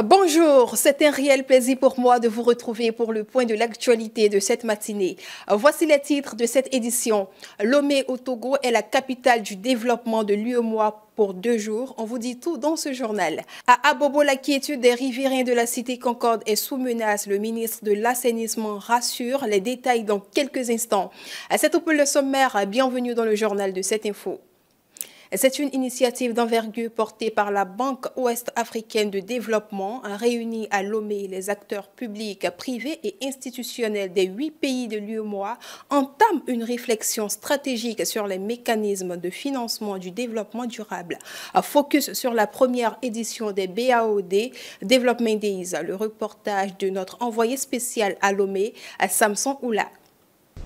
Bonjour, c'est un réel plaisir pour moi de vous retrouver pour le point de l'actualité de cette matinée. Voici les titres de cette édition. Lomé au Togo est la capitale du développement de l'UEMOA pour 2 jours. On vous dit tout dans ce journal. À Abobo, la quiétude des riverains de la cité Concorde est sous menace. Le ministre de l'Assainissement rassure. Les détails dans quelques instants. C'est au peu le sommaire. Bienvenue dans le journal de cette info. C'est une initiative d'envergure portée par la Banque ouest-africaine de développement, réunie à Lomé. Les acteurs publics, privés et institutionnels des 8 pays de l'UEMOA entament une réflexion stratégique sur les mécanismes de financement du développement durable. Focus sur la première édition des BAOD, Development Days, le reportage de notre envoyé spécial à Lomé, Samson Oula.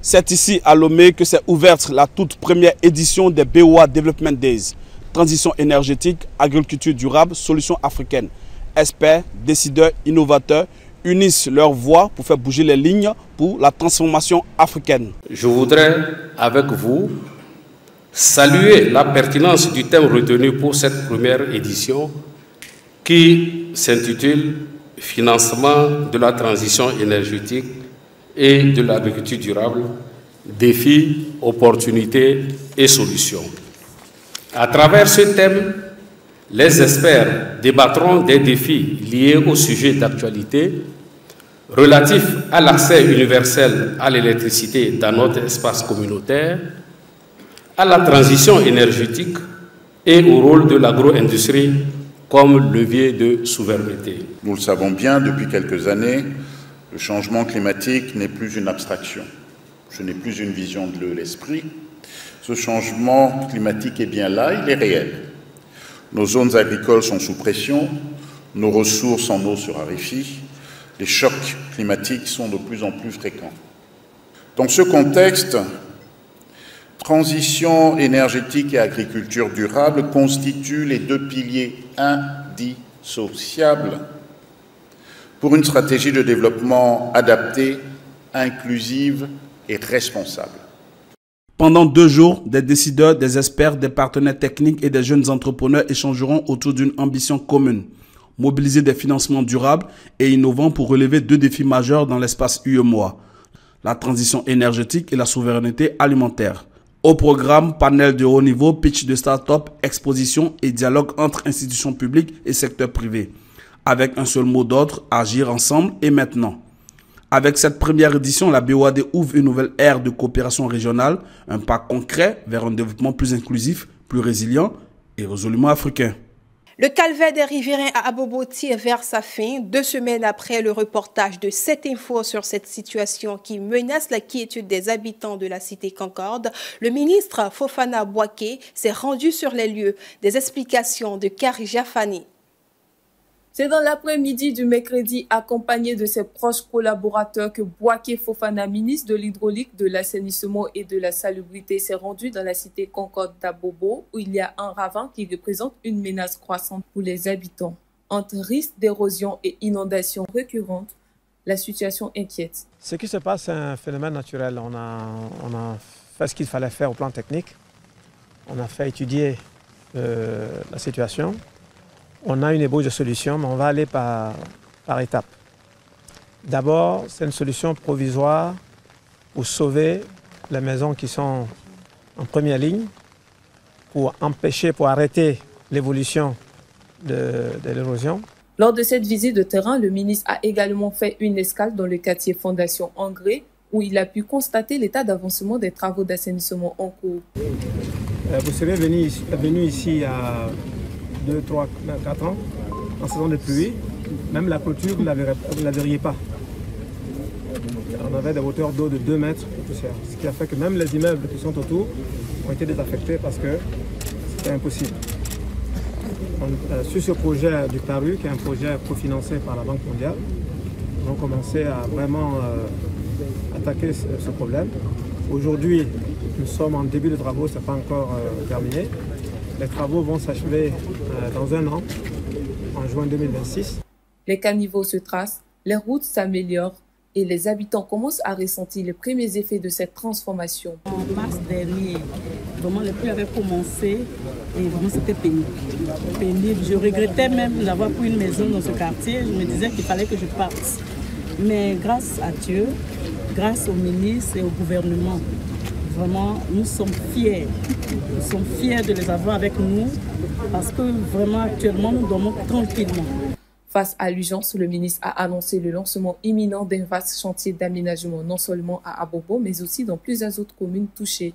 C'est ici à Lomé que s'est ouverte la toute première édition des BOA Development Days. Transition énergétique, agriculture durable, solutions africaines. Experts, décideurs, innovateurs unissent leurs voix pour faire bouger les lignes pour la transformation africaine. Je voudrais avec vous saluer la pertinence du thème retenu pour cette première édition qui s'intitule « Financement de la transition énergétique et de l'agriculture durable, défis, opportunités et solutions ». À travers ce thème, les experts débattront des défis liés au sujet d'actualité relatifs à l'accès universel à l'électricité dans notre espace communautaire, à la transition énergétique et au rôle de l'agro-industrie comme levier de souveraineté. Nous le savons bien, depuis quelques années, le changement climatique n'est plus une abstraction. Ce n'est plus une vision de l'esprit. Ce changement climatique est bien là, il est réel. Nos zones agricoles sont sous pression, nos ressources en eau se raréfient, les chocs climatiques sont de plus en plus fréquents. Dans ce contexte, transition énergétique et agriculture durable constituent les 2 piliers indissociables pour une stratégie de développement adaptée, inclusive et responsable. Pendant 2 jours, des décideurs, des experts, des partenaires techniques et des jeunes entrepreneurs échangeront autour d'une ambition commune. Mobiliser des financements durables et innovants pour relever 2 défis majeurs dans l'espace UEMOA. La transition énergétique et la souveraineté alimentaire. Au programme, panel de haut niveau, pitch de start-up, exposition et dialogue entre institutions publiques et secteur privé. Avec un seul mot d'ordre, agir ensemble et maintenant. Avec cette première édition, la BOAD ouvre une nouvelle ère de coopération régionale, un pas concret vers un développement plus inclusif, plus résilient et résolument africain. Le calvaire des riverains à Abobo tire vers sa fin, 2 semaines après le reportage de 7 infos sur cette situation qui menace la quiétude des habitants de la cité Concorde. Le ministre Fofana Boaké s'est rendu sur les lieux. Des explications de Kari Jafani. C'est dans l'après-midi du mercredi, accompagné de ses proches collaborateurs, que Boaké Fofana, ministre de l'Hydraulique, de l'Assainissement et de la Salubrité, s'est rendu dans la cité Concorde d'Abobo, où il y a un ravin qui représente une menace croissante pour les habitants. Entre risques d'érosion et inondations récurrentes, la situation inquiète. Ce qui se passe, c'est un phénomène naturel. On a fait ce qu'il fallait faire au plan technique. On a fait étudier la situation. On a une ébauche de solution, mais on va aller par étapes. D'abord, c'est une solution provisoire pour sauver les maisons qui sont en première ligne, pour empêcher, pour arrêter l'évolution de l'érosion. Lors de cette visite de terrain, le ministre a également fait une escale dans le quartier Fondation Engrais, où il a pu constater l'état d'avancement des travaux d'assainissement en cours. Vous serez venu ici à 2, 3, 4 ans, en saison de pluie, même la clôture, vous ne la verriez pas. On avait des hauteurs d'eau de 2 mètres de poussière, ce qui a fait que même les immeubles qui sont autour ont été désaffectés parce que c'était impossible. Sur ce projet du PARU, qui est un projet cofinancé par la Banque mondiale, nous avons commencé à vraiment attaquer ce problème. Aujourd'hui, nous sommes en début de travaux, ce n'est pas encore terminé. Les travaux vont s'achever dans 1 an, en juin 2026. Les caniveaux se tracent, les routes s'améliorent et les habitants commencent à ressentir les premiers effets de cette transformation. En mars dernier, vraiment les pluies avaient commencé et vraiment c'était pénible. Je regrettais même d'avoir pris une maison dans ce quartier. Je me disais qu'il fallait que je parte. Mais grâce à Dieu, grâce au ministre et au gouvernement, vraiment nous sommes fiers. Nous sommes fiers de les avoir avec nous parce que vraiment actuellement nous dormons tranquillement. Face à l'urgence, le ministre a annoncé le lancement imminent d'un vaste chantier d'aménagement non seulement à Abobo, mais aussi dans plusieurs autres communes touchées.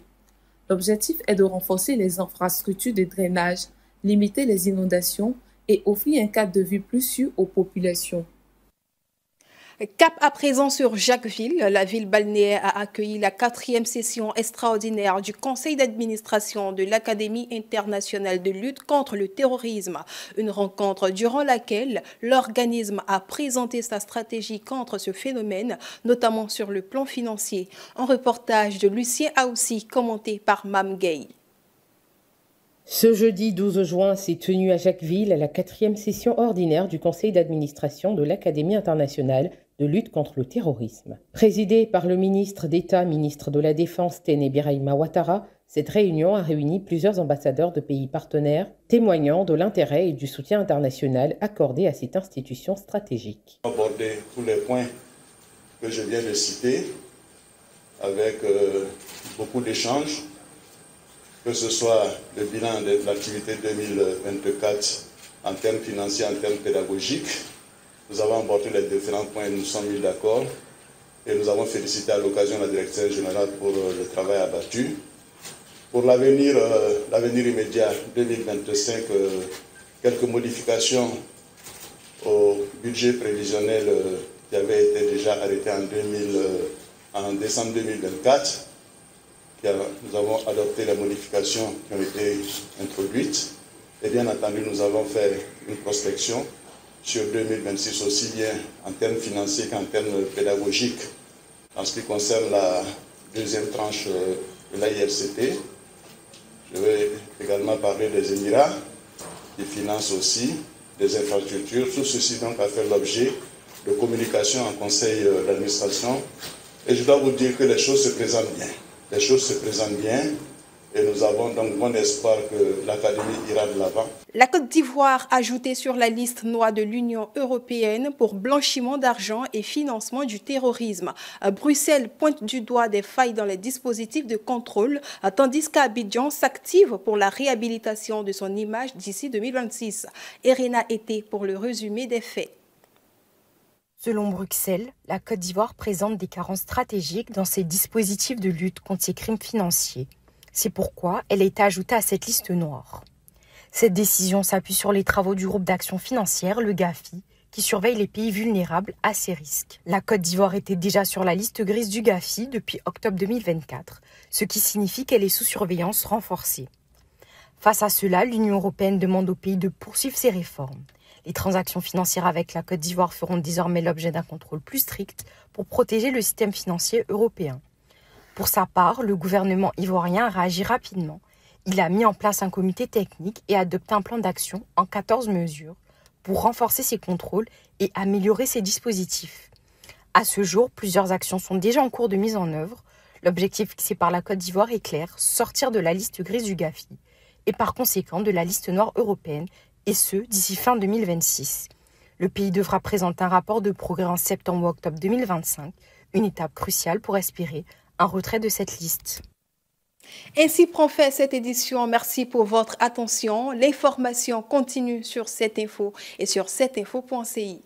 L'objectif est de renforcer les infrastructures de drainage, limiter les inondations et offrir un cadre de vie plus sûr aux populations. Cap à présent sur Jacquesville, la ville balnéaire a accueilli la 4e session extraordinaire du conseil d'administration de l'Académie internationale de lutte contre le terrorisme. Une rencontre durant laquelle l'organisme a présenté sa stratégie contre ce phénomène, notamment sur le plan financier. Un reportage de Lucien Aoussi commenté par Mam Gay. Ce jeudi 12 juin s'est tenue à Jacquesville la 4e session ordinaire du conseil d'administration de l'Académie internationale de lutte contre le terrorisme. Présidée par le ministre d'État, ministre de la Défense Téné Birahima Ouattara, cette réunion a réuni plusieurs ambassadeurs de pays partenaires, témoignant de l'intérêt et du soutien international accordé à cette institution stratégique. Aborder tous les points que je viens de citer avec beaucoup d'échanges, que ce soit le bilan de l'activité 2024 en termes financiers, en termes pédagogiques. Nous avons abordé les différents points, nous sommes mis d'accord et nous avons félicité à l'occasion la directrice générale pour le travail abattu. Pour l'avenir immédiat 2025, quelques modifications au budget prévisionnel qui avait été déjà arrêté en décembre 2024. Nous avons adopté les modifications qui ont été introduites. Et bien entendu, nous avons fait une prospection sur 2026 aussi bien en termes financiers qu'en termes pédagogiques. En ce qui concerne la deuxième tranche de l'AIRCT, je vais également parler des Émirats qui financent aussi des infrastructures. Tout ceci donc a fait l'objet de communication en conseil d'administration. Et je dois vous dire que les choses se présentent bien. Les choses se présentent bien. Et nous avons donc bon espoir que l'Académie ira de l'avant. La Côte d'Ivoire ajoutée sur la liste noire de l'Union européenne pour blanchiment d'argent et financement du terrorisme. Bruxelles pointe du doigt des failles dans les dispositifs de contrôle, tandis qu'Abidjan s'active pour la réhabilitation de son image d'ici 2026. Irina était pour le résumé des faits. Selon Bruxelles, la Côte d'Ivoire présente des carences stratégiques dans ses dispositifs de lutte contre ces crimes financiers. C'est pourquoi elle a été ajoutée à cette liste noire. Cette décision s'appuie sur les travaux du groupe d'action financière, le GAFI, qui surveille les pays vulnérables à ces risques. La Côte d'Ivoire était déjà sur la liste grise du GAFI depuis octobre 2024, ce qui signifie qu'elle est sous surveillance renforcée. Face à cela, l'Union européenne demande au pays de poursuivre ses réformes. Les transactions financières avec la Côte d'Ivoire feront désormais l'objet d'un contrôle plus strict pour protéger le système financier européen. Pour sa part, le gouvernement ivoirien a réagi rapidement. Il a mis en place un comité technique et adopté un plan d'action en 14 mesures pour renforcer ses contrôles et améliorer ses dispositifs. À ce jour, plusieurs actions sont déjà en cours de mise en œuvre. L'objectif fixé par la Côte d'Ivoire est clair, sortir de la liste grise du GAFI et par conséquent de la liste noire européenne, et ce, d'ici fin 2026. Le pays devra présenter un rapport de progrès en septembre ou octobre 2025, une étape cruciale pour espérer un retrait de cette liste. Ainsi prend fin cette édition. Merci pour votre attention. L'information continue sur 7info et sur 7info.ci.